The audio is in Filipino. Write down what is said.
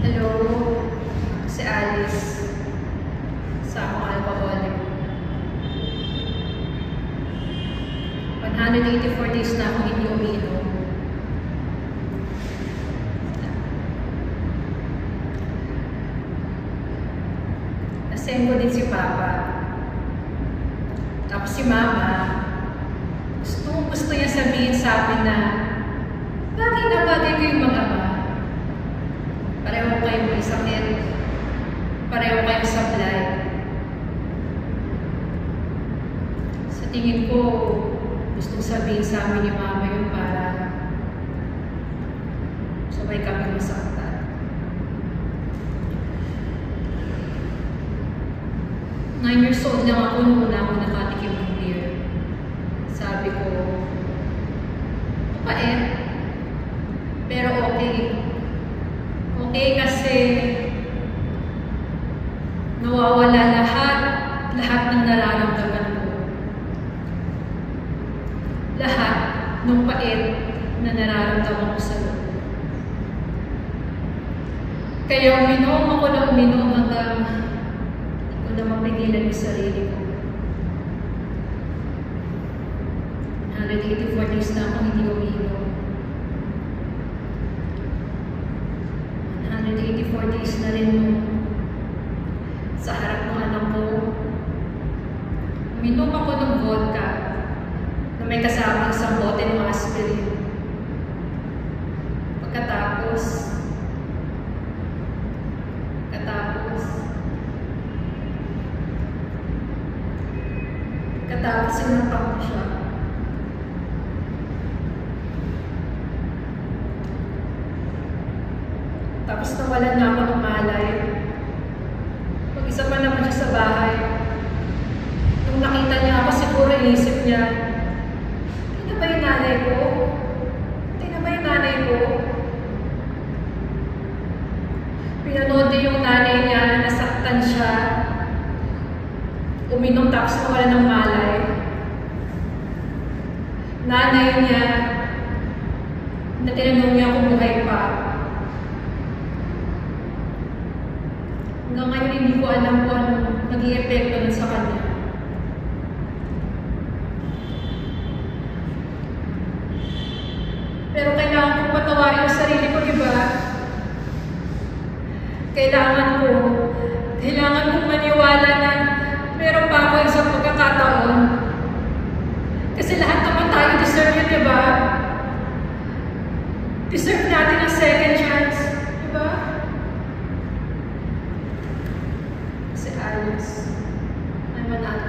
Hello, si Alice. Sa akong alcoholic. 184 days na akong hindi umiinom. Nasend ko din si Papa. Tapos si Mama, gusto niya sabihin sa akin na bagay na bagay kayong mag-ama. Pareho kayong may sakit. Pareho kayong sablay. Sa tingin ko, gustong sabihin sa amin ni Mama yung para sabay kami masaktan. 9 years old lang ako nung una ako nakatikim ng beer. Sabi ko, mapait. Pero okay. Okay kasi nawawala lahat ng nararamdaman ko. Lahat ng pait na nararamdaman ko sa loob. Kaya uminom ako na uminom hanggang hindi ko na mapigilan yung sarili ko. 184 days na akong hindi uminom. 184 days na rin sa harap ng anak ko. Uminom ako ng vodka na may kasamang isang bote ng aspirin. Pagkatapos sinampak ko siya. Tapos nawalan na ako ng malay. Mag-isa pa naman siya sa bahay. Nung nakita niya ako, siguro inisip niya, "Hindi na ba yung nanay ko? Hindi na ba yung nanay ko?" Pinanood din yung nanay niya na nasaktan siya. Uminom tapos nawalan ng malay. Nanay niya, na tinanong niya kung buhay pa. Hanggang ngayon, hindi ko alam kung anong nag-i-epekto nun sa kanya. Pero kailangan kong patawarin ang sarili ko, diba? Kailangan kong maniwala na meron pa ako isang pagkakataon. Kasi lahat naman tayo deserve yun, diba? Deserve natin ang second chance, diba? Si Alice, I'm an adult.